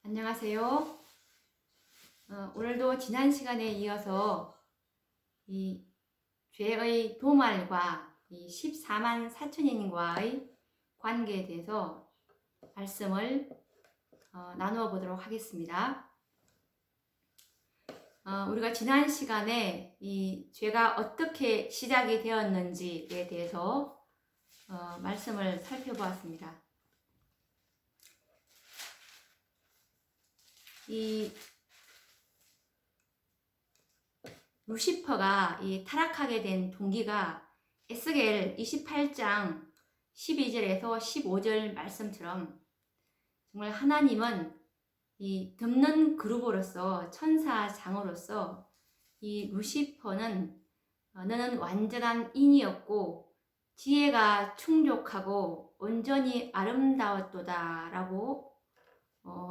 안녕하세요. 오늘도 지난 시간에 이어서 이 죄의 도말과 이 14만 4천인과의 관계에 대해서 말씀을 나누어 보도록 하겠습니다. 우리가 지난 시간에 이 죄가 어떻게 시작이 되었는지에 대해서 말씀을 살펴보았습니다. 이 루시퍼가 타락하게 된 동기가 에스겔 28장 12절에서 15절 말씀처럼 정말 하나님은 이 덮는 그룹으로서 천사장으로서 이 루시퍼는 너는 완전한 인이었고 지혜가 충족하고 온전히 아름다웠도다 라고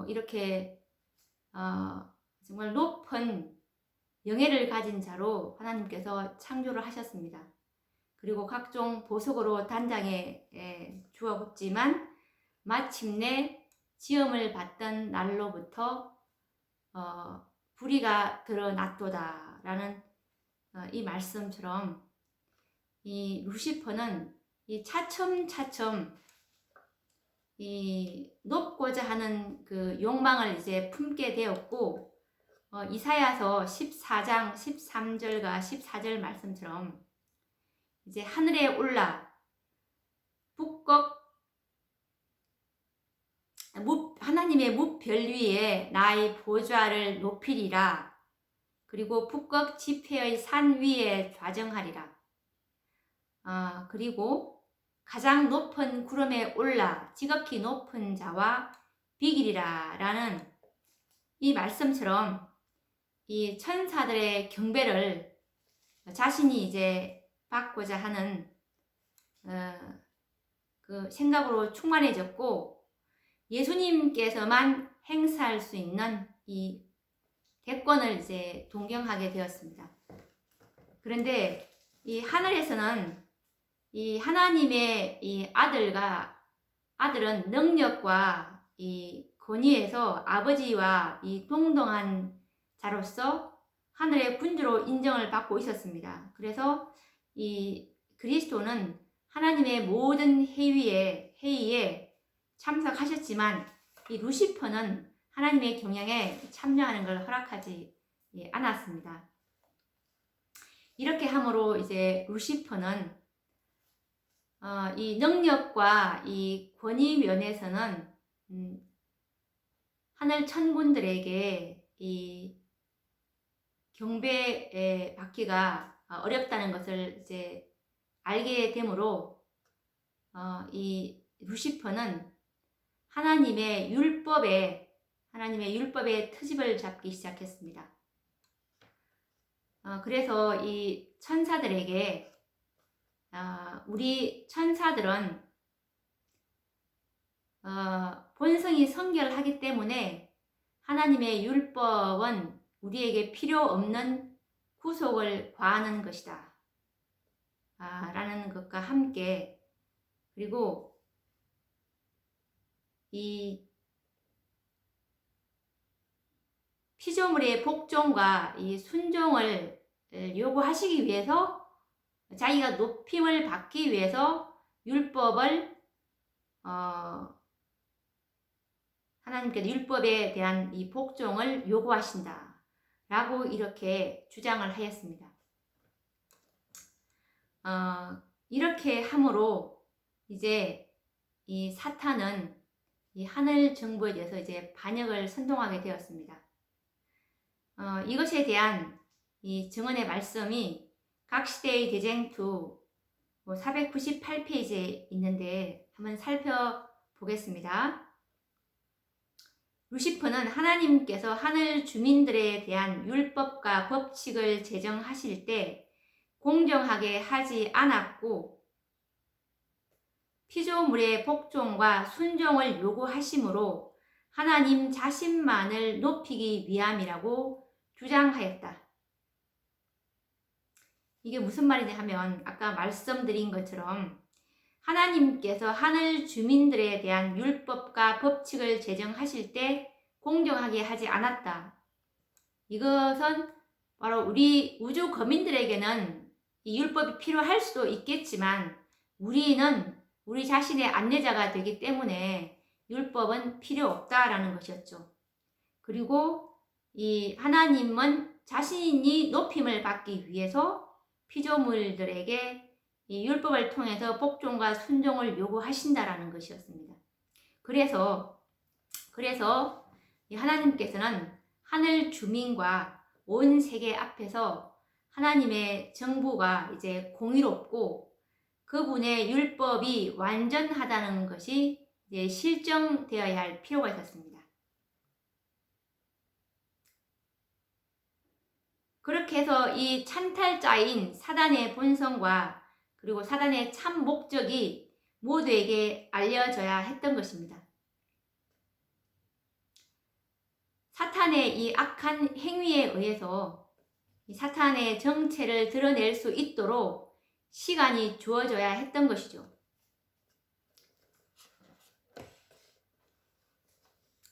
이렇게 정말 높은 영예를 가진 자로 하나님께서 창조를 하셨습니다. 그리고 각종 보석으로 단장에 주어붙지만 마침내 지음을 받던 날로부터 불의가 드러났도다 라는 이 말씀처럼 이 루시퍼는 이 차츰차츰 이 높고자 하는 그 욕망을 이제 품게 되었고 이사야서 14장 13절과 14절 말씀처럼 이제 하늘에 올라 하나님의 뭇별 위에 나의 보좌를 높이리라. 그리고 북극 지폐의 산 위에 좌정하리라. 그리고 가장 높은 구름에 올라 지극히 높은 자와 비기리라 라는 이 말씀처럼 이 천사들의 경배를 자신이 이제 받고자 하는 그 생각으로 충만해졌고 예수님께서만 행사할 수 있는 이 대권을 이제 동경하게 되었습니다. 그런데 이 하늘에서는 이 하나님의 이 아들은 능력과 이 권위에서 아버지와 이 동등한 자로서 하늘의 군주로 인정을 받고 있었습니다. 그래서 이 그리스도는 하나님의 모든 회의에 참석하셨지만 이 루시퍼는 하나님의 경영에 참여하는 걸 허락하지 않았습니다. 이렇게 함으로 이제 루시퍼는 이 능력과 이 권위 면에서는 하늘 천군들에게 이 경배 받기가 어렵다는 것을 이제 알게 되므로 이 루시퍼는 하나님의 율법에 트집을 잡기 시작했습니다. 그래서 이 천사들에게 우리 천사들은 본성이 성결하기 때문에 하나님의 율법은 우리에게 필요 없는 구속을 과하는 것이다 라는 것과 함께 그리고 이 피조물의 복종과 이 순종을 요구하시기 위해서 자기가 높임을 받기 위해서 율법을 하나님께서 율법에 대한 이 복종을 요구하신다 라고 이렇게 주장을 하였습니다. 이렇게 함으로 이제 이 사탄은 이 하늘 정부에 대해서 이제 반역을 선동하게 되었습니다. 이것에 대한 이 증언의 말씀이 각 시대의 대쟁투 498페이지에 있는데 한번 살펴보겠습니다. 루시퍼는 하나님께서 하늘 주민들에 대한 율법과 법칙을 제정하실 때 공정하게 하지 않았고 피조물의 복종과 순종을 요구하심으로 하나님 자신만을 높이기 위함이라고 주장하였다. 이게 무슨 말이냐 하면 아까 말씀드린 것처럼 하나님께서 하늘 주민들에 대한 율법과 법칙을 제정하실 때 공정하게 하지 않았다. 이것은 바로 우리 우주 거민들에게는 이 율법이 필요할 수도 있겠지만 우리는 우리 자신의 안내자가 되기 때문에 율법은 필요 없다라는 것이었죠. 그리고 이 하나님은 자신이 높임을 받기 위해서 피조물들에게 이 율법을 통해서 복종과 순종을 요구하신다라는 것이었습니다. 그래서 이 하나님께서는 하늘 주민과 온 세계 앞에서 하나님의 정부가 이제 공의롭고 그분의 율법이 완전하다는 것이 이제 실정되어야 할 필요가 있었습니다. 그렇게 해서 이 찬탈자인 사단의 본성과 그리고 사단의 참 목적이 모두에게 알려져야 했던 것입니다. 사탄의 이 악한 행위에 의해서 이 사탄의 정체를 드러낼 수 있도록 시간이 주어져야 했던 것이죠.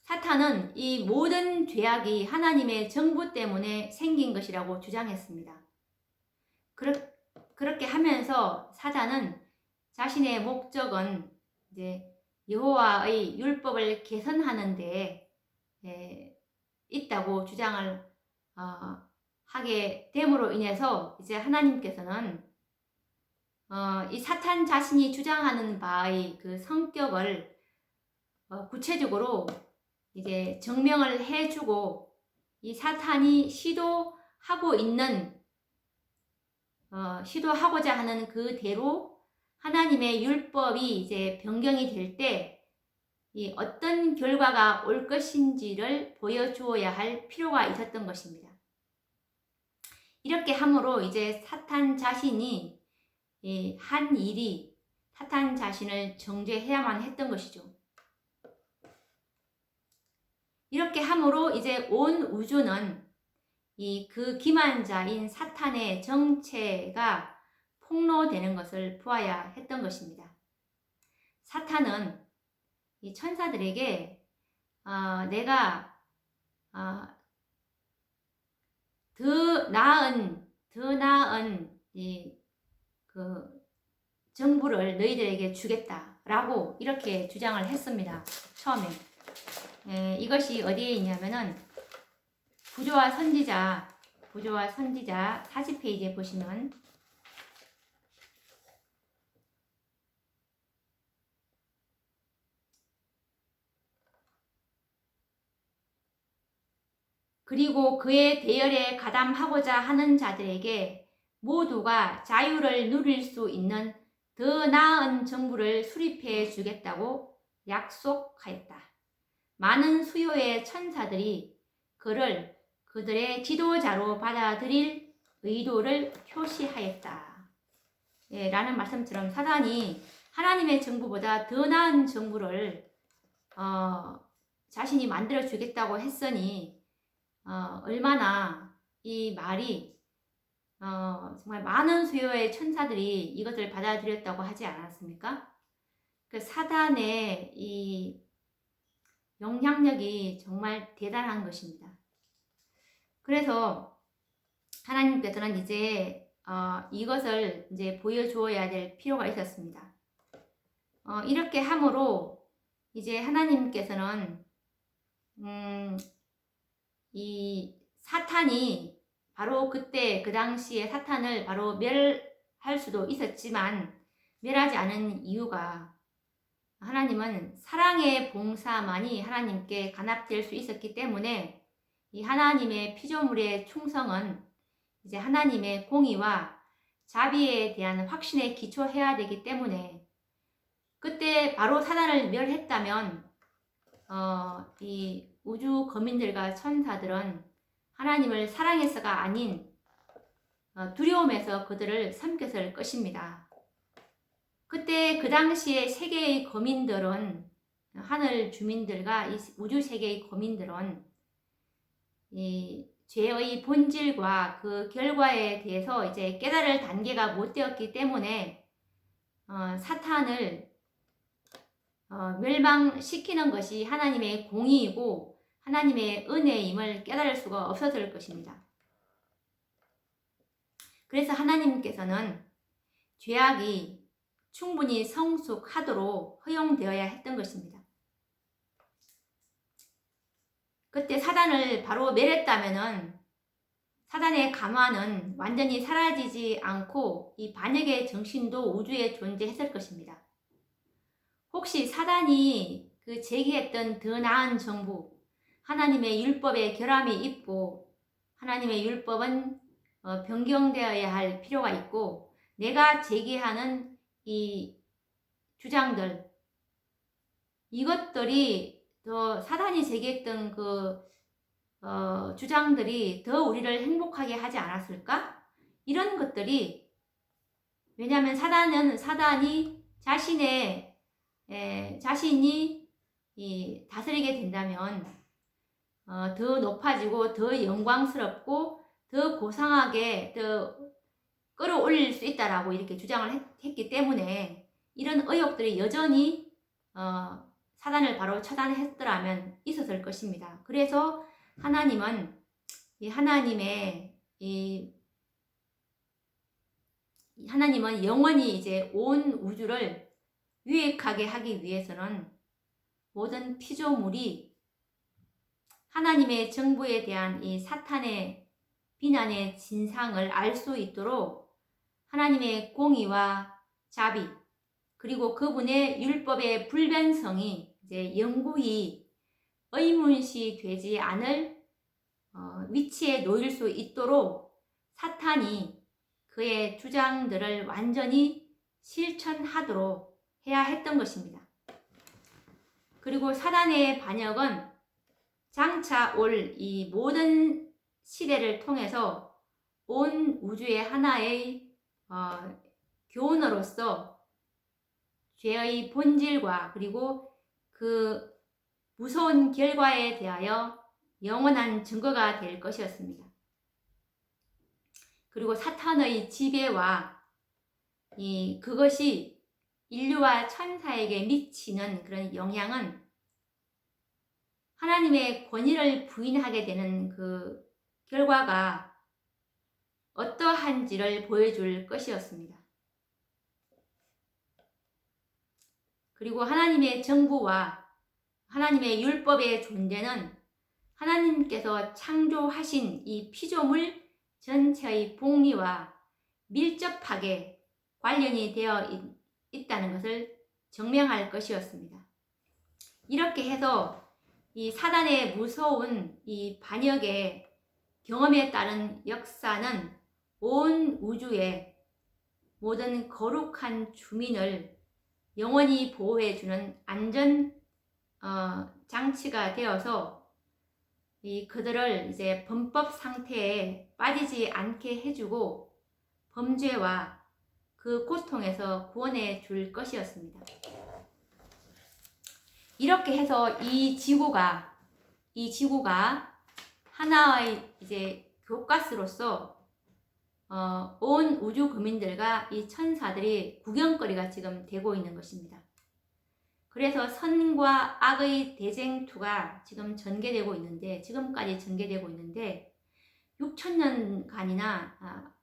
사탄은 이 모든 죄악이 하나님의 정부 때문에 생긴 것이라고 주장했습니다. 그렇게 하면서 사단은 자신의 목적은 이제 여호와의 율법을 개선하는 데 있다고 주장을 하게 됨으로 인해서 이제 하나님께서는 이 사탄 자신이 주장하는 바의 그 성격을 구체적으로 이제 증명을 해주고 이 사탄이 시도하고자 하는 그대로 하나님의 율법이 이제 변경이 될 때 이 어떤 결과가 올 것인지를 보여주어야 할 필요가 있었던 것입니다. 이렇게 함으로 이제 사탄 자신이 한 일이 사탄 자신을 정죄해야만 했던 것이죠. 이렇게 함으로 이제 온 우주는 그 기만자인 사탄의 정체가 폭로되는 것을 보아야 했던 것입니다. 사탄은 이 천사들에게 내가 더 나은 그 정부를 너희들에게 주겠다라고 이렇게 주장을 했습니다. 처음에. 이것이 어디에 있냐면은 부조와 선지자 40페이지에 보시면 그리고 그의 대열에 가담하고자 하는 자들에게 모두가 자유를 누릴 수 있는 더 나은 정부를 수립해 주겠다고 약속하였다. 많은 수요의 천사들이 그를 그들의 지도자로 받아들일 의도를 표시하였다. 라는 말씀처럼 사단이 하나님의 정부보다 더 나은 정부를 자신이 만들어 주겠다고 했으니 얼마나 이 말이 정말 많은 수요의 천사들이 이것을 받아들였다고 하지 않았습니까? 그 사단의 이 영향력이 정말 대단한 것입니다. 그래서 하나님께서는 이제 이것을 이제 보여주어야 될 필요가 있었습니다. 이렇게 함으로 이제 하나님께서는 이 사탄이 바로 그때 그 당시에 사탄을 바로 멸할 수도 있었지만 멸하지 않은 이유가 하나님은 사랑의 봉사만이 하나님께 간합될 수 있었기 때문에 이 하나님의 피조물의 충성은 이제 하나님의 공의와 자비에 대한 확신에 기초해야 되기 때문에 그때 바로 사단을 멸했다면 이 우주 거민들과 천사들은 하나님을 사랑해서가 아닌 두려움에서 그들을 섬겼을 것입니다. 그때 그 당시에 세계의 거민들은 하늘 주민들과 이 우주 세계의 거민들은 이 죄의 본질과 그 결과에 대해서 이제 깨달을 단계가 못 되었기 때문에 사탄을 멸망시키는 것이 하나님의 공의이고 하나님의 은혜임을 깨달을 수가 없었을 것입니다. 그래서 하나님께서는 죄악이 충분히 성숙하도록 허용되어야 했던 것입니다. 그때 사단을 바로 멸했다면은 사단의 가마는 완전히 사라지지 않고 이 반역의 정신도 우주에 존재했을 것입니다. 혹시 사단이 그 제기했던 더 나은 정부, 하나님의 율법에 결함이 있고 하나님의 율법은 변경되어야 할 필요가 있고 내가 제기하는 이 주장들, 이것들이 더 사단이 제기했던 그 주장들이 더 우리를 행복하게 하지 않았을까? 이런 것들이, 왜냐하면 사단이 자신이 다스리게 된다면 더 높아지고 더 영광스럽고 더 고상하게 더 끌어올릴 수 있다라고 이렇게 주장을 했기 때문에 이런 의혹들이 여전히 사단을 바로 처단했더라면 있었을 것입니다. 그래서 하나님은 하나님은 영원히 이제 온 우주를 유익하게 하기 위해서는 모든 피조물이 하나님의 정부에 대한 이 사탄의 비난의 진상을 알 수 있도록 하나님의 공의와 자비, 그리고 그분의 율법의 불변성이 이제 영구히 의문시 되지 않을 위치에 놓일 수 있도록 사탄이 그의 주장들을 완전히 실천하도록 해야 했던 것입니다. 그리고 사단의 반역은 장차 올 이 모든 시대를 통해서 온 우주의 하나의 교훈으로서 죄의 본질과 그리고 그 무서운 결과에 대하여 영원한 증거가 될 것이었습니다. 그리고 사탄의 지배와 그것이 인류와 천사에게 미치는 그런 영향은 하나님의 권위를 부인하게 되는 그 결과가 어떠한지를 보여줄 것이었습니다. 그리고 하나님의 정부와 하나님의 율법의 존재는 하나님께서 창조하신 이 피조물 전체의 복리와 밀접하게 관련이 되어 있다는 것을 증명할 것이었습니다. 이렇게 해서 이 사단의 무서운 이 반역의 경험에 따른 역사는 온 우주의 모든 거룩한 주민을 영원히 보호해주는 안전 장치가 되어서 그들을 이제 범법 상태에 빠지지 않게 해주고 범죄와 그 고통에서 구원해 줄 것이었습니다. 이렇게 해서 이 지구가 하나의 이제 교과서로서 온 우주 국민들과 이 천사들이 구경거리가 지금 되고 있는 것입니다. 그래서 선과 악의 대쟁투가 지금까지 전개되고 있는데 6,000년간이나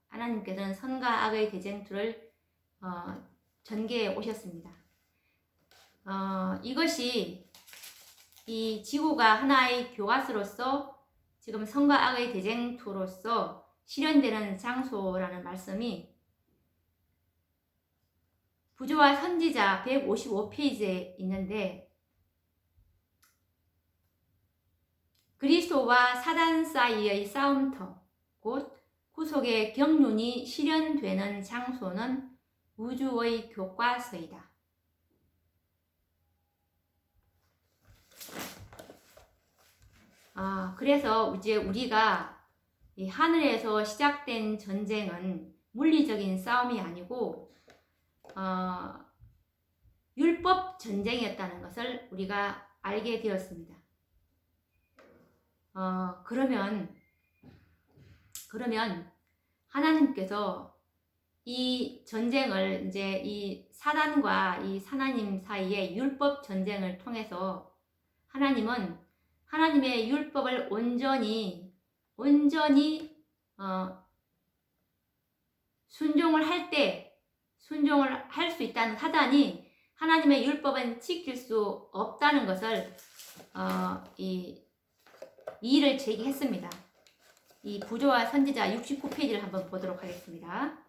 하나님께서는 선과 악의 대쟁투를 전개해 오셨습니다. 이것이 이 지구가 하나의 교과서로서 지금 선과 악의 대쟁투로서 실현되는 장소라는 말씀이 부조와 선지자 155페이지에 있는데, 그리스도와 사단 사이의 싸움터, 곧 구속의 경륜이 실현되는 장소는 우주의 교과서이다. 그래서 이제 우리가 이 하늘에서 시작된 전쟁은 물리적인 싸움이 아니고 율법 전쟁이었다는 것을 우리가 알게 되었습니다. 그러면 하나님께서 이 전쟁을 이제 이 사단과 이 하나님 사이의 율법 전쟁을 통해서 하나님은 하나님의 율법을 온전히 순종을 할 수 있다는 사단이 하나님의 율법은 지킬 수 없다는 것을 이의를 제기했습니다. 이 부조와 선지자 69페이지를 한번 보도록 하겠습니다.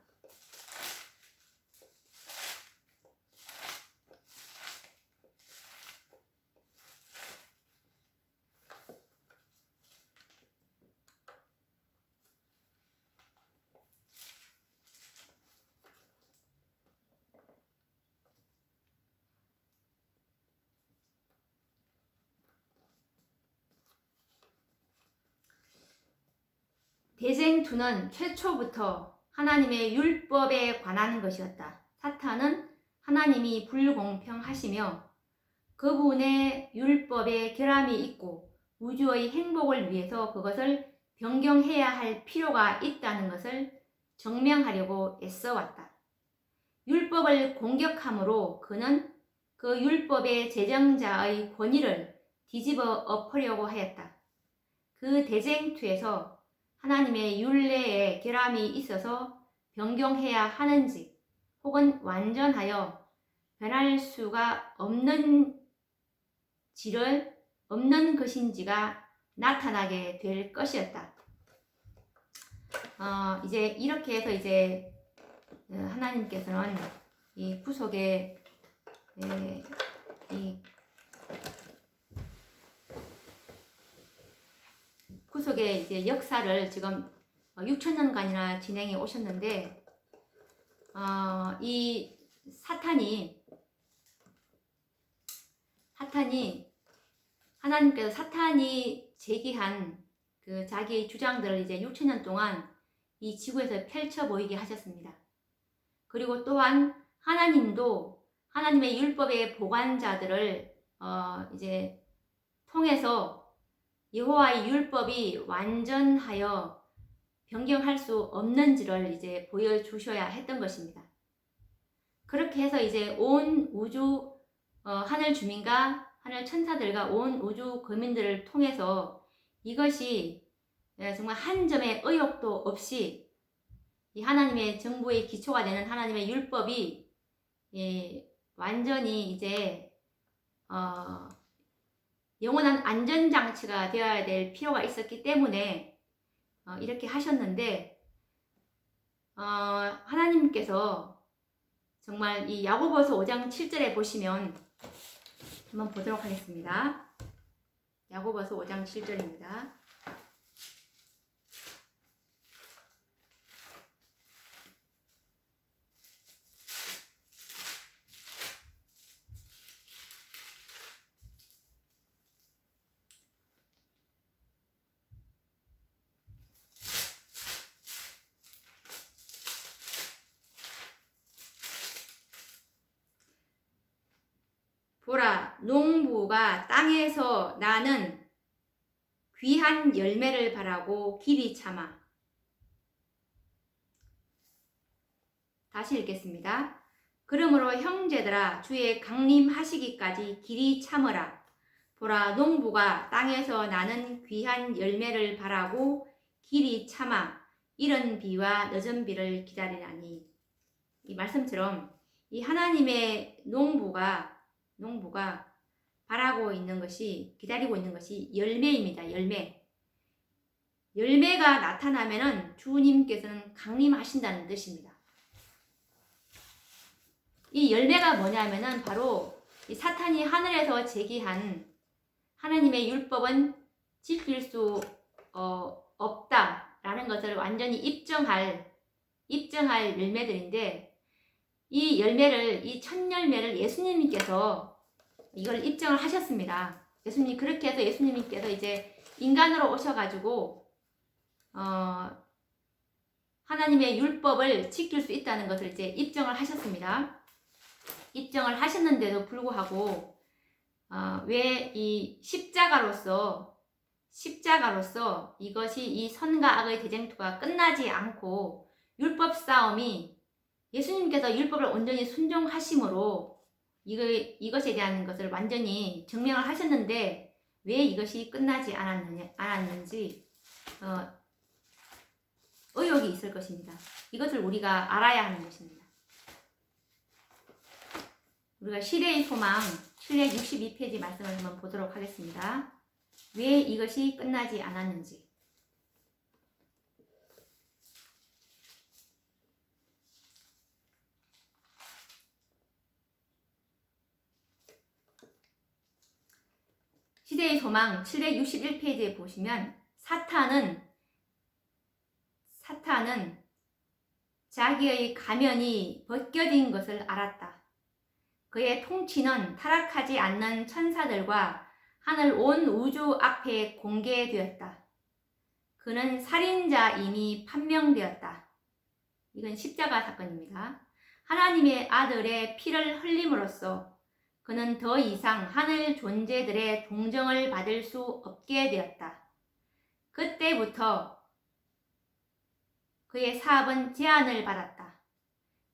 대쟁투는 최초부터 하나님의 율법에 관한 것이었다. 사탄은 하나님이 불공평하시며 그분의 율법에 결함이 있고 우주의 행복을 위해서 그것을 변경해야 할 필요가 있다는 것을 증명하려고 애써왔다. 율법을 공격함으로 그는 그 율법의 제정자의 권위를 뒤집어 엎으려고 하였다. 그 대쟁투에서 하나님의 율례에 결함이 있어서 변경해야 하는지 혹은 완전하여 변할 수가 없는 것인지가 나타나게 될 것이었다. 이제 이렇게 해서 이제 하나님께서는 이 구속의 이제 역사를 지금 6,000년간이나 진행해 오셨는데, 이 하나님께서 사탄이 제기한 그 자기의 주장들을 이제 6,000년 동안 이 지구에서 펼쳐 보이게 하셨습니다. 그리고 또한 하나님도 하나님의 율법의 보관자들을 이제 통해서 여호와의 율법이 완전하여 변경할 수 없는지를 이제 보여주셔야 했던 것입니다. 그렇게 해서 이제 온 우주 하늘 주민과 하늘 천사들과 온 우주 거민들을 통해서 이것이 정말 한 점의 의혹도 없이 이 하나님의 정부의 기초가 되는 하나님의 율법이 완전히 이제 영원한 안전장치가 되어야 될 필요가 있었기 때문에 이렇게 하셨는데, 하나님께서 정말 이 야고보서 5장 7절에 보시면 한번 보도록 하겠습니다. 야고보서 5장 7절입니다. 보라, 농부가 땅에서 나는 귀한 열매를 바라고 길이 참아. 다시 읽겠습니다. 그러므로 형제들아, 주의 강림하시기까지 길이 참으라. 보라, 농부가 땅에서 나는 귀한 열매를 바라고 길이 참아 이른 비와 늦은 비를 기다리라니. 이 말씀처럼 이 하나님의 농부가 바라고 있는 것이, 기다리고 있는 것이 열매입니다. 열매가 나타나면은 주님께서는 강림하신다는 뜻입니다. 이 열매가 뭐냐면은 바로 이 사탄이 하늘에서 제기한 하나님의 율법은 지킬 수 없다라는 것을 완전히 입증할 열매들인데, 이 열매를, 이 첫 열매를 예수님께서 이걸 입증을 하셨습니다. 그렇게 해서 예수님께서 이제 인간으로 오셔가지고 하나님의 율법을 지킬 수 있다는 것을 이제 입증을 하셨습니다. 입증을 하셨는데도 불구하고 왜 이 십자가로서 이것이 이 선과 악의 대쟁투가 끝나지 않고 율법 싸움이, 예수님께서 율법을 온전히 순종하심으로 이것에 대한 것을 완전히 증명을 하셨는데 왜 이것이 끝나지 않았는지 의혹이 있을 것입니다. 이것을 우리가 알아야 하는 것입니다. 우리가 시대의 소망 762페이지 말씀을 한번 보도록 하겠습니다. 왜 이것이 끝나지 않았는지. 시대의 소망 761페이지에 보시면 사탄은 자기의 가면이 벗겨진 것을 알았다. 그의 통치는 타락하지 않는 천사들과 하늘 온 우주 앞에 공개되었다. 그는 살인자임이 판명되었다. 이건 십자가 사건입니다. 하나님의 아들의 피를 흘림으로써 그는 더 이상 하늘 존재들의 동정을 받을 수 없게 되었다. 그때부터 그의 사업은 제한을 받았다.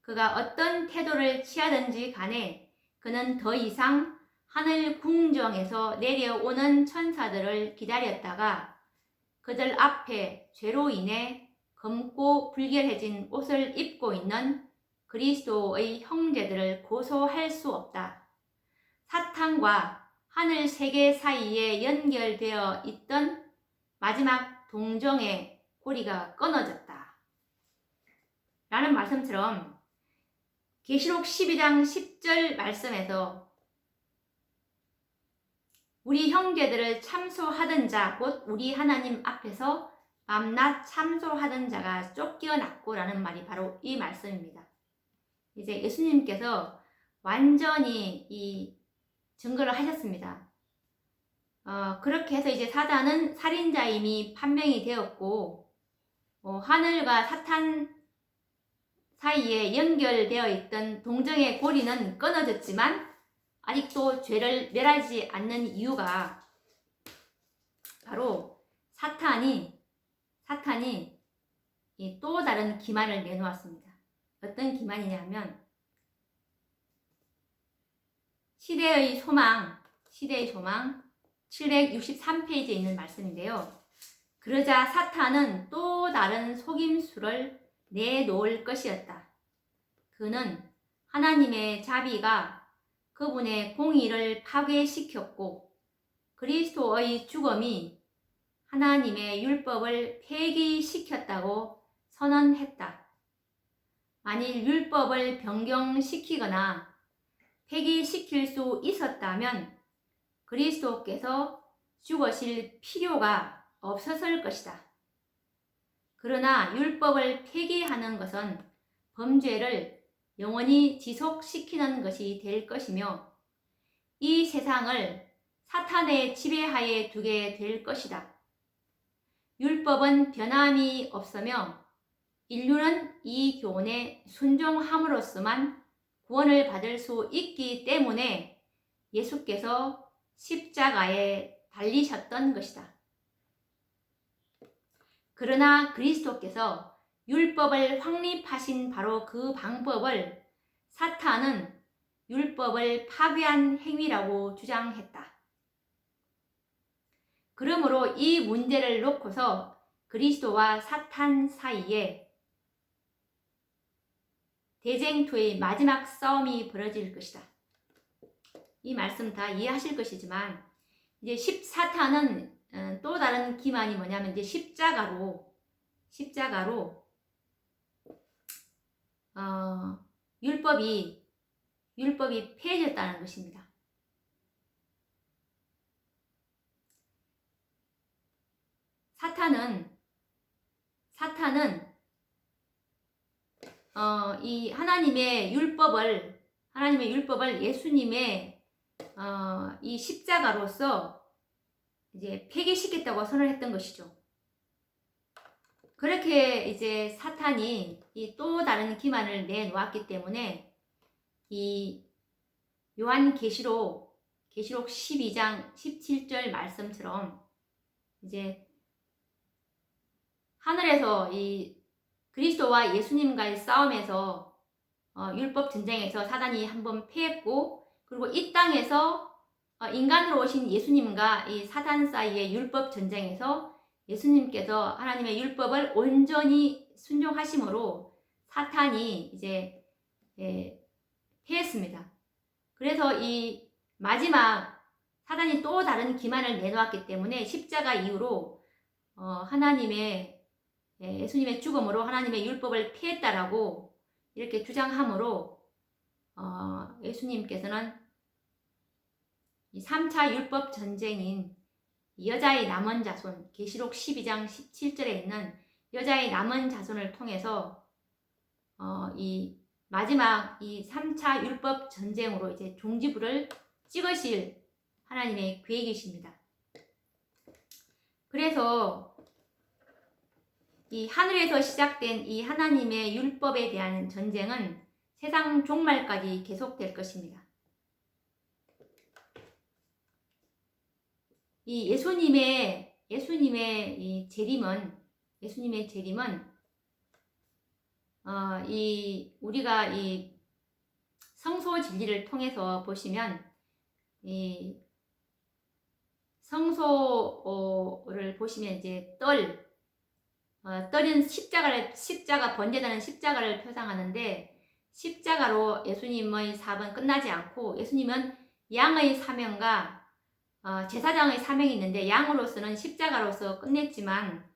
그가 어떤 태도를 취하든지 간에 그는 더 이상 하늘 궁정에서 내려오는 천사들을 기다렸다가 그들 앞에 죄로 인해 검고 불결해진 옷을 입고 있는 그리스도의 형제들을 고소할 수 없다. 사탄과 하늘 세계 사이에 연결되어 있던 마지막 동정의 고리가 끊어졌다. 라는 말씀처럼 계시록 12장 10절 말씀에서 우리 형제들을 참소하던 자, 곧 우리 하나님 앞에서 밤낮 참소하던 자가 쫓겨났고 라는 말이 바로 이 말씀입니다. 이제 예수님께서 완전히 이 증거를 하셨습니다. 그렇게 해서 이제 사단은 살인자임이 판명이 되었고, 하늘과 사탄 사이에 연결되어 있던 동정의 고리는 끊어졌지만 아직도 죄를 멸하지 않는 이유가 바로 사탄이 이 또 다른 기만을 내놓았습니다. 어떤 기만이냐면 시대의 소망 763페이지에 있는 말씀인데요. 그러자 사탄은 또 다른 속임수를 내놓을 것이었다. 그는 하나님의 자비가 그분의 공의를 파괴시켰고 그리스도의 죽음이 하나님의 율법을 폐기시켰다고 선언했다. 만일 율법을 변경시키거나 폐기시킬 수 있었다면 그리스도께서 죽으실 필요가 없었을 것이다. 그러나 율법을 폐기하는 것은 범죄를 영원히 지속시키는 것이 될 것이며 이 세상을 사탄의 지배하에 두게 될 것이다. 율법은 변함이 없으며 인류는 이 교훈에 순종함으로써만 구원을 받을 수 있기 때문에 예수께서 십자가에 달리셨던 것이다. 그러나 그리스도께서 율법을 확립하신 바로 그 방법을 사탄은 율법을 파괴한 행위라고 주장했다. 그러므로 이 문제를 놓고서 그리스도와 사탄 사이에 대쟁투의 마지막 싸움이 벌어질 것이다. 이 말씀 다 이해하실 것이지만 이제 사탄은 또 다른 기만이 뭐냐면 이제 십자가로 율법이 폐해졌다는 것입니다. 사탄은 이 하나님의 율법을 예수님의 이 십자가로서 이제 폐기시켰다고 선언했던 것이죠. 그렇게 이제 사탄이 이 또 다른 기만을 내놓았기 때문에 이 요한계시록 12장 17절 말씀처럼 이제 하늘에서 이 그리스도와 예수님과의 싸움에서 율법 전쟁에서 사단이 한번 패했고 그리고 이 땅에서 인간으로 오신 예수님과 이 사단 사이의 율법 전쟁에서 예수님께서 하나님의 율법을 온전히 순종하심으로 사탄이 이제 패했습니다. 그래서 이 마지막 사단이 또 다른 기만을 내놓았기 때문에 십자가 이후로 예수님의 죽음으로 하나님의 율법을 피했다라고 이렇게 주장함으로 예수님께서는 이 3차 율법 전쟁인 여자의 남은 자손, 계시록 12장 17절에 있는 여자의 남은 자손을 통해서 이 마지막 이 3차 율법 전쟁으로 이제 종지부를 찍으실 하나님의 계획이십니다. 그래서 이 하늘에서 시작된 이 하나님의 율법에 대한 전쟁은 세상 종말까지 계속될 것입니다. 이 예수님의 이 재림은 우리가 이 성소 진리를 통해서 보시면 이 성소를 보시면 이제 뜰은 십자가 번제되는 십자가를 표상하는데 십자가로 예수님의 사업은 끝나지 않고 예수님은 양의 사명과 제사장의 사명이 있는데 양으로서는 십자가로서 끝냈지만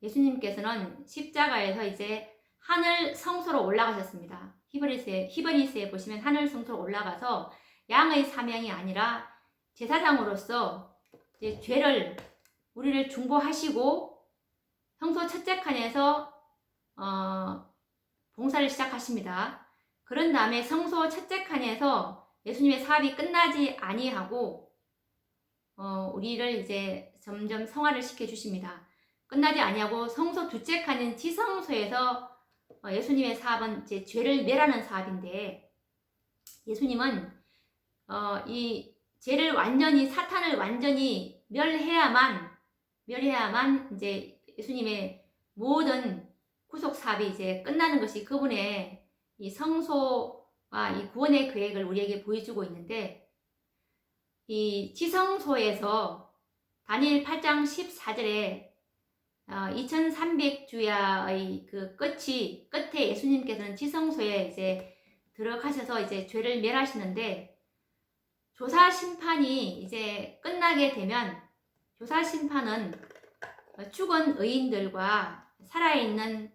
예수님께서는 십자가에서 이제 하늘 성소로 올라가셨습니다. 히브리스에 보시면 하늘 성소로 올라가서 양의 사명이 아니라 제사장으로서 이제 우리를 중보하시고 성소 첫째 칸에서 봉사를 시작하십니다. 그런 다음에 성소 첫째 칸에서 예수님의 사업이 끝나지 아니하고 우리를 이제 점점 성화를 시켜주십니다. 끝나지 아니하고 성소 두째 칸인 지성소에서 예수님의 사업은 이제 죄를 멸하는 사업인데 예수님은 이 죄를 사탄을 완전히 멸해야만 이제 예수님의 모든 구속 사업이 이제 끝나는 것이 그분의 이 성소와 이 구원의 계획을 우리에게 보여주고 있는데 이 지성소에서 다니엘 8장 14절에 2300주야의 그 끝에 예수님께서는 지성소에 이제 들어가셔서 이제 죄를 멸하시는데 조사 심판이 이제 끝나게 되면 조사 심판은 죽은 의인들과 살아있는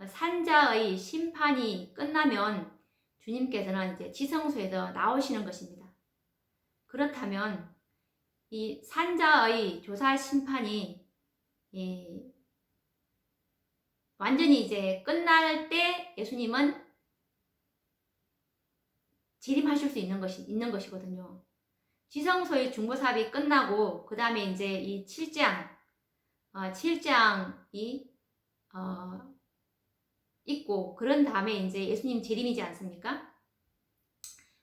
산자의 심판이 끝나면 주님께서는 이제 지성소에서 나오시는 것입니다. 그렇다면 이 산자의 조사 심판이 완전히 이제 끝날 때 예수님은 재림하실 수 있는 것이거든요. 지성소의 중보사업이 끝나고 그 다음에 이제 이 7장이 있고 그런 다음에 이제 예수님 재림이지 않습니까?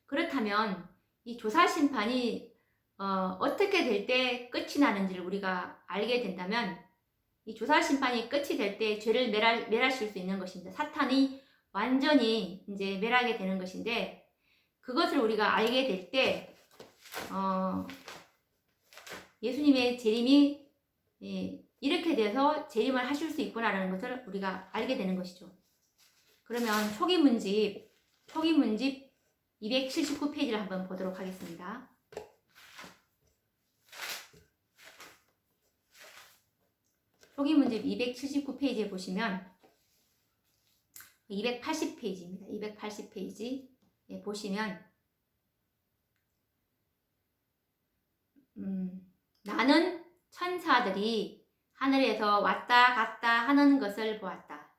그렇다면 이 조사 심판이 어떻게 될 때 끝이 나는지를 우리가 알게 된다면 이 조사 심판이 끝이 될 때 죄를 멸하실 수 있는 것입니다. 사탄이 완전히 이제 멸하게 되는 것인데 그것을 우리가 알게 될 때 예수님의 재림이 이렇게 돼서 재림을 하실 수 있구나라는 것을 우리가 알게 되는 것이죠. 그러면 초기 문집 279페이지를 한번 보도록 하겠습니다. 초기 문집 279페이지에 보시면 280페이지입니다. 280페이지 보시면 나는 천사들이 하늘에서 왔다 갔다 하는 것을 보았다.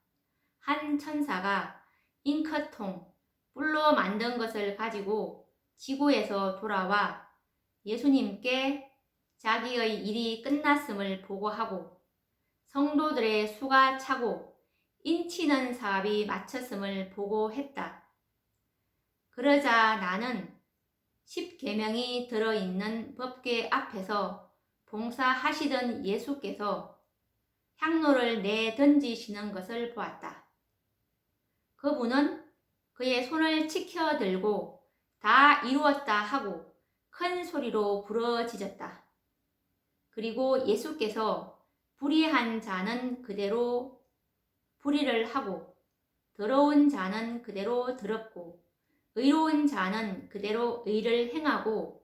한 천사가 잉크통, 뿔로 만든 것을 가지고 지구에서 돌아와 예수님께 자기의 일이 끝났음을 보고하고 성도들의 수가 차고 인치는 사업이 마쳤음을 보고했다. 그러자 나는 10계명이 들어있는 법궤 앞에서 봉사하시던 예수께서 향로를 내던지시는 것을 보았다. 그분은 그의 손을 치켜들고 다 이루었다 하고 큰 소리로 부러지졌다. 그리고 예수께서 불의한 자는 그대로 불의를 하고 더러운 자는 그대로 더럽고 의로운 자는 그대로 의를 행하고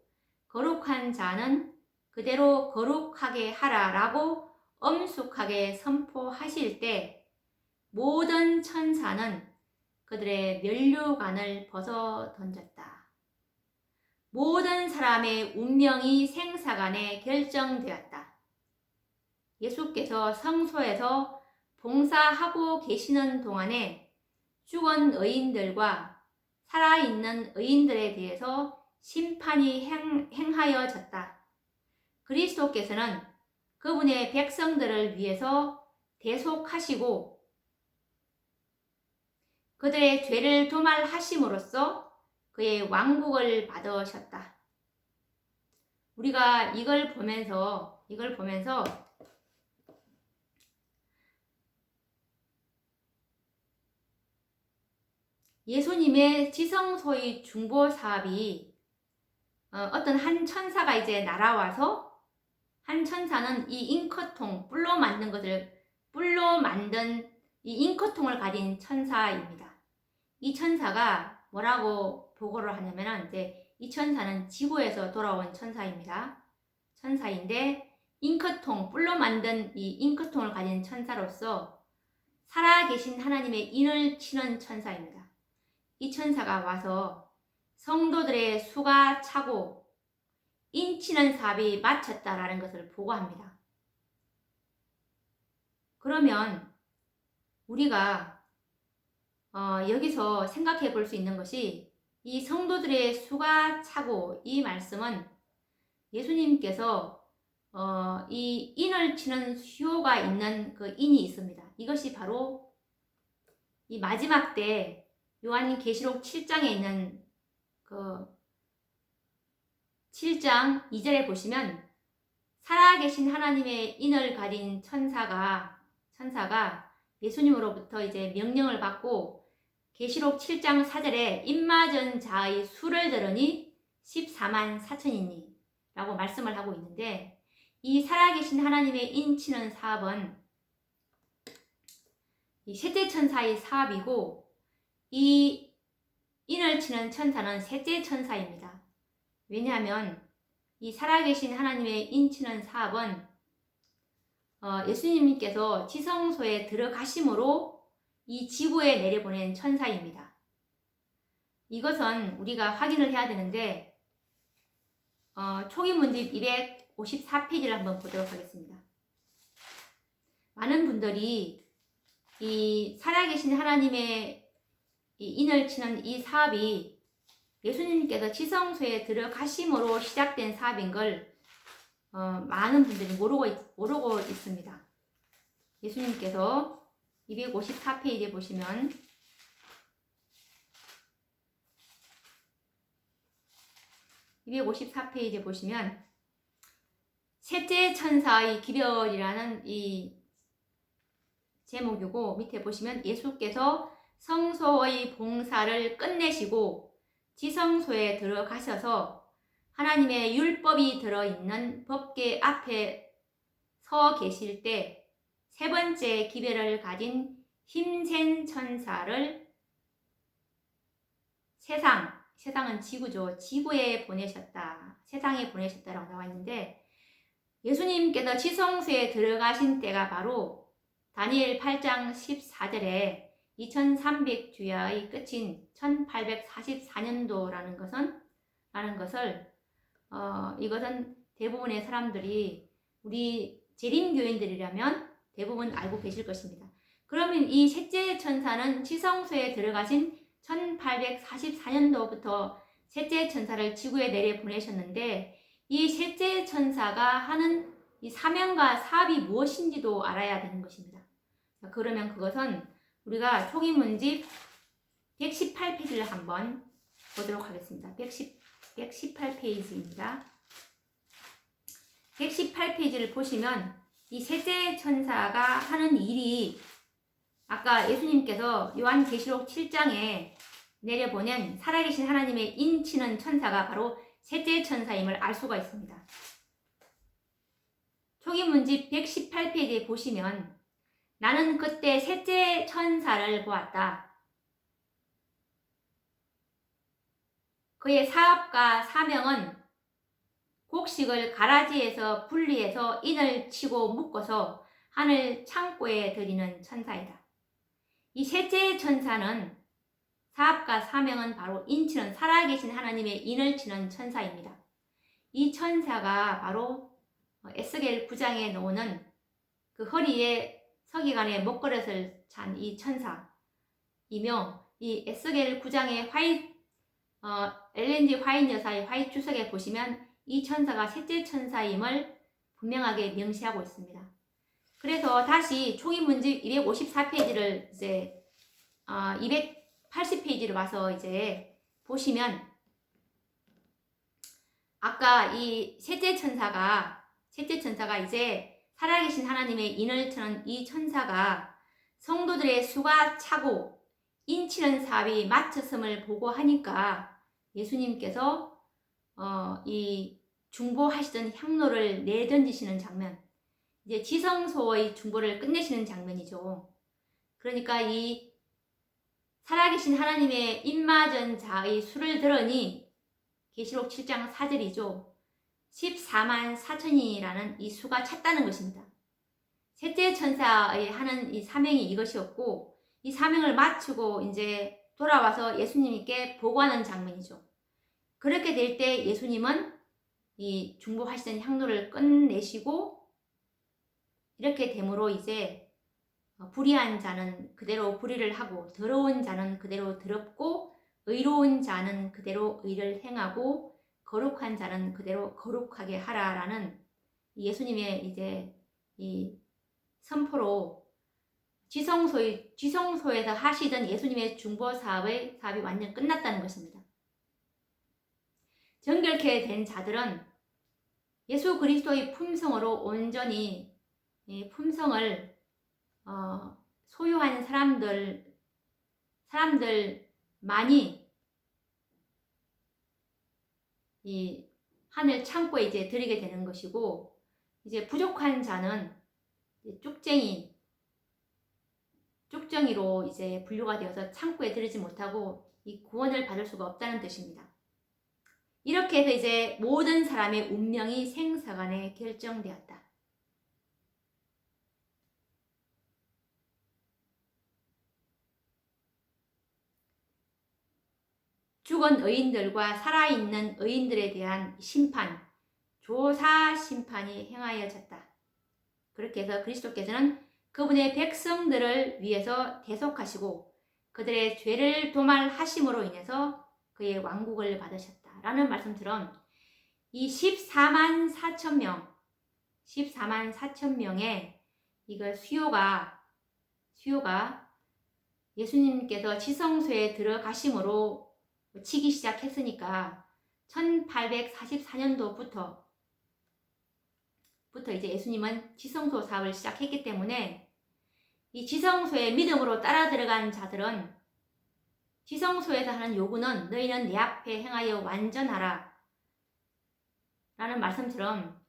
거룩한 자는 그대로 거룩하게 하라라고 엄숙하게 선포하실 때 모든 천사는 그들의 면류관을 벗어 던졌다. 모든 사람의 운명이 생사간에 결정되었다. 예수께서 성소에서 봉사하고 계시는 동안에 죽은 의인들과 살아있는 의인들에 대해서 심판이 행하여졌다. 그리스도께서는 그분의 백성들을 위해서 대속하시고 그들의 죄를 도말하심으로써 그의 왕국을 받으셨다. 우리가 이걸 보면서 예수님의 지성소의 중보 사업이 어떤 한 천사가 이제 날아와서 한 천사는 이 잉커통, 뿔로 만든 이 잉커통을 가진 천사입니다. 이 천사가 뭐라고 보고를 하냐면은 이제 이 천사는 지구에서 돌아온 천사입니다. 천사인데 잉커통, 뿔로 만든 이 잉커통을 가진 천사로서 살아계신 하나님의 인을 치는 천사입니다. 이 천사가 와서 성도들의 수가 차고 인치는 사업이 마쳤다라는 것을 보고합니다. 그러면 우리가 여기서 생각해 볼 수 있는 것이 이 성도들의 수가 차고 이 말씀은 예수님께서 이 인을 치는 수요가 있는 그 인이 있습니다. 이것이 바로 이 마지막 때 요한계시록 7장에 있는 그 7장 2절에 보시면 살아계신 하나님의 인을 가진 천사가 예수님으로부터 이제 명령을 받고 계시록 7장 4절에 입맞은 자의 수를 들으니 14만 4천이니 라고 말씀을 하고 있는데 이 살아계신 하나님의 인 치는 사업은 이 셋째 천사의 사업이고 이 인을 치는 천사는 셋째 천사입니다. 왜냐하면 이 살아계신 하나님의 인 치는 사업은 예수님께서 지성소에 들어가심으로 이 지구에 내려보낸 천사입니다. 이것은 우리가 확인을 해야 되는데 초기 문집 254페이지를 한번 보도록 하겠습니다. 많은 분들이 이 살아계신 하나님의 이 인을 치는 이 사업이 예수님께서 지성소에 들어가심으로 시작된 사업인 걸 많은 분들이 모르고 있습니다. 예수님께서 254페이지에 보시면 셋째 천사의 기별이라는 이 제목이고 밑에 보시면 예수께서 성소의 봉사를 끝내시고 지성소에 들어가셔서 하나님의 율법이 들어있는 법궤 앞에 서 계실 때 세 번째 기별을 가진 힘센 천사를 세상은 지구죠. 지구에 보내셨다. 세상에 보내셨다라고 나와 있는데 예수님께서 지성소에 들어가신 때가 바로 다니엘 8장 14절에 2300주야의 끝인 1844년도라는 것을 이것은 대부분의 사람들이 우리 재림교인들이라면 대부분 알고 계실 것입니다. 그러면 이 셋째 천사는 지성소에 들어가신 1844년도부터 셋째 천사를 지구에 내려 보내셨는데 이 셋째 천사가 하는 이 사명과 사업이 무엇인지도 알아야 되는 것입니다. 그러면 그것은 우리가 초기 문집 118페이지를 한번 보도록 하겠습니다. 118페이지입니다. 118페이지를 보시면 이 셋째 천사가 하는 일이 아까 예수님께서 요한계시록 7장에 내려보낸 살아계신 하나님의 인치는 천사가 바로 셋째 천사임을 알 수가 있습니다. 초기문집 118페이지에 보시면 나는 그때 셋째 천사를 보았다. 그의 사업과 사명은 곡식을 가라지에서 분리해서 인을 치고 묶어서 하늘 창고에 들이는 천사이다. 이 셋째 천사는 사업과 사명은 바로 인치는 살아계신 하나님의 인을 치는 천사입니다. 이 천사가 바로 에스겔 9장에 나오는 그 허리에 서기관의 먹거릇을 찬 이 천사이며, 이 에스겔 9장의 엘렌 G 화이트 여사의 화이트 주석에 보시면 이 천사가 셋째 천사임을 분명하게 명시하고 있습니다. 그래서 다시 초기문집 254페이지를 이제 280페이지로 와서 이제 보시면, 아까 이 셋째 천사가 이제 살아계신 하나님의 인을 치는 이 천사가 성도들의 수가 차고 인치는 사업이 마쳤음을 보고 하니까 예수님께서 이 중보하시던 향로를 내던지시는 장면, 이제 지성소의 중보를 끝내시는 장면이죠. 그러니까 이 살아계신 하나님의 인마전 자의 수를 들으니 계시록 7장 4절이죠. 14만 4천이라는 이 수가 찼다는 것입니다. 셋째 천사의 하는 이 사명이 이것이었고, 이 사명을 마치고 이제 돌아와서 예수님께 보고하는 장면이죠. 그렇게 될 때 예수님은 이 중보하시던 향로를 끝내시고, 이렇게 됨으로 이제 불의한 자는 그대로 불의를 하고, 더러운 자는 그대로 더럽고, 의로운 자는 그대로 의를 행하고, 거룩한 자는 그대로 거룩하게 하라라는 예수님의 이제 이 선포로 지성소에서 하시던 예수님의 중보 사업이 완전 끝났다는 것입니다. 정결케 된 자들은 예수 그리스도의 품성으로 온전히 이 품성을 소유한 사람들만이 이 하늘 창고에 이제 들이게 되는 것이고, 이제 부족한 자는 쭉정이로 이제 분류가 되어서 창고에 들이지 못하고 이 구원을 받을 수가 없다는 뜻입니다. 이렇게 해서 이제 모든 사람의 운명이 생사간에 결정되었다. 죽은 의인들과 살아있는 의인들에 대한 심판, 조사 심판이 행하여졌다. 그렇게 해서 그리스도께서는 그분의 백성들을 위해서 대속하시고 그들의 죄를 도말하심으로 인해서 그의 왕국을 받으셨다라는 말씀처럼 이 14만 4천 명의 이거 수요가 예수님께서 지성소에 들어가심으로 치기 시작했으니까 1844년도부터 이제 예수님은 지성소 사업을 시작했기 때문에 이 지성소에 믿음으로 따라 들어간 자들은 지성소에서 하는 요구는 너희는 내 앞에 행하여 완전하라 라는 말씀처럼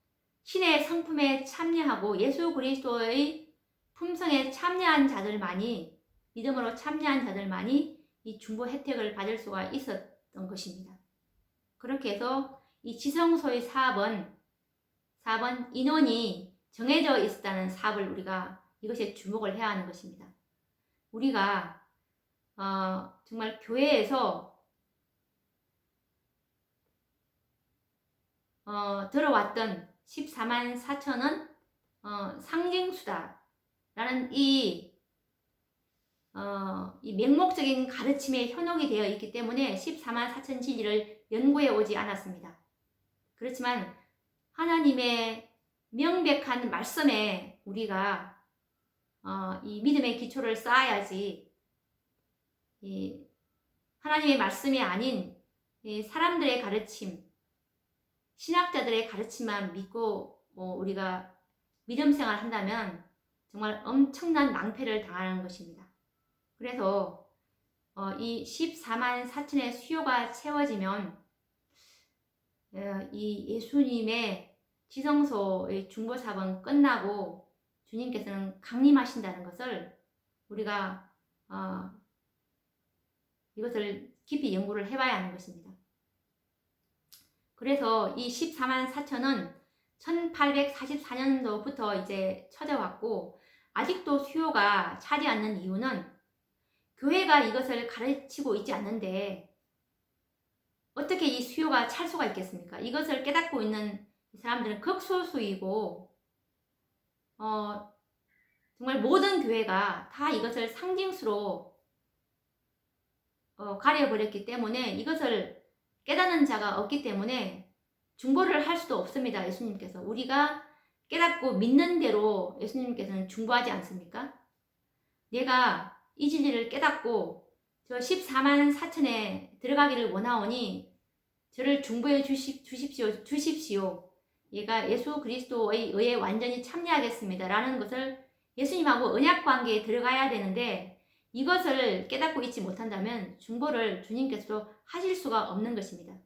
신의 성품에 참여하고 예수 그리스도의 품성에 참여한 자들만이, 믿음으로 참여한 자들만이 이 중보 혜택을 받을 수가 있었던 것입니다. 그렇게 해서 이 지성소의 사업은 인원이 정해져 있었다는 사업을 우리가 이것에 주목을 해야 하는 것입니다. 우리가 정말 교회에서 들어왔던 14만 4천은 상징수다라는 이 맹목적인 가르침에 현혹이 되어 있기 때문에 14만 4천 진리를 연구해 오지 않았습니다. 그렇지만 하나님의 명백한 말씀에 우리가 이 믿음의 기초를 쌓아야지, 이 하나님의 말씀이 아닌 이 사람들의 가르침, 신학자들의 가르침만 믿고 우리가 믿음 생활을 한다면 정말 엄청난 낭패를 당하는 것입니다. 그래서 이 14만 4천의 수요가 채워지면 이 예수님의 지성소의 중보 사건 끝나고 주님께서는 강림하신다는 것을 우리가 이것을 깊이 연구를 해봐야 하는 것입니다. 그래서 이 14만 4천은 1844년도부터 이제 찾아왔고 아직도 수요가 차지 않는 이유는 교회가 이것을 가르치고 있지 않는데 어떻게 이 수요가 찰 수가 있겠습니까? 이것을 깨닫고 있는 사람들은 극소수이고 정말 모든 교회가 다 이것을 상징수로 가려버렸기 때문에 이것을 깨닫는 자가 없기 때문에 중보를 할 수도 없습니다. 예수님께서 우리가 깨닫고 믿는 대로 예수님께서는 중보하지 않습니까? 내가 이 진리를 깨닫고 저 14만 4천에 들어가기를 원하오니 저를 중보해 주십시오. 얘가 예수 그리스도의 의에 완전히 참여하겠습니다. 라는 것을 예수님하고 언약관계에 들어가야 되는데 이것을 깨닫고 있지 못한다면 중보를 주님께서도 하실 수가 없는 것입니다.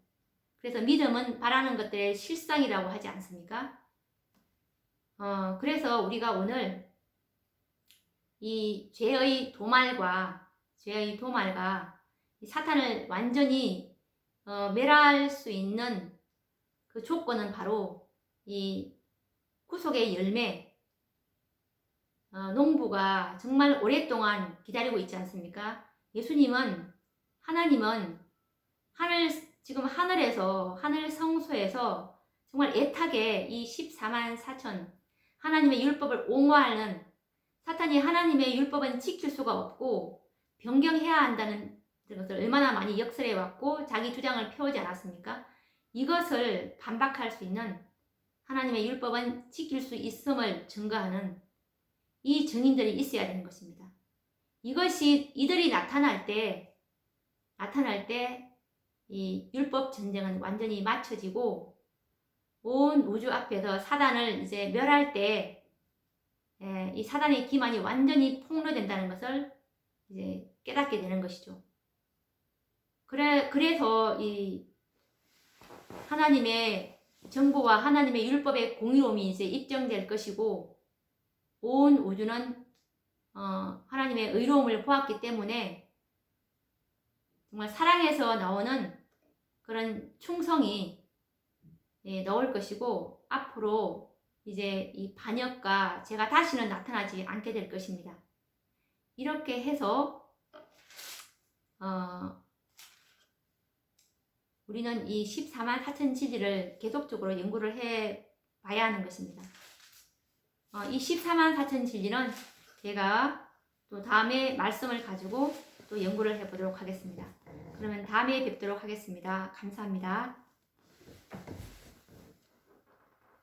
그래서 믿음은 바라는 것들의 실상이라고 하지 않습니까? 그래서 우리가 오늘 이 죄의 도말과 사탄을 완전히 멸할 수 있는 그 조건은 바로 이 구속의 열매, 농부가 정말 오랫동안 기다리고 있지 않습니까? 하나님은 지금 하늘 성소에서 정말 애타게 이 14만 4천 하나님의 율법을 옹호하는 사탄이 하나님의 율법은 지킬 수가 없고 변경해야 한다는 것을 얼마나 많이 역설해 왔고 자기 주장을 펴오지 않았습니까? 이것을 반박할 수 있는 하나님의 율법은 지킬 수 있음을 증거하는 이 증인들이 있어야 되는 것입니다. 이것이 이들이 나타날 때 이 율법 전쟁은 완전히 맞춰지고 온 우주 앞에서 사단을 이제 멸할 때 이 사단의 기만이 완전히 폭로된다는 것을 이제 깨닫게 되는 것이죠. 그래서 이 하나님의 정보와 하나님의 율법의 공의로움이 이제 입증될 것이고 온 우주는 하나님의 의로움을 보았기 때문에 정말 사랑에서 나오는 그런 충성이 나올 것이고 앞으로 이제 이 반역과 죄가 다시는 나타나지 않게 될 것입니다. 이렇게 해서 우리는 이 14만 4천 진리를 계속적으로 연구를 해 봐야 하는 것입니다. 이 14만 4천 진리는 제가 또 다음에 말씀을 가지고 또 연구를 해보도록 하겠습니다. 그러면 다음에 뵙도록 하겠습니다. 감사합니다.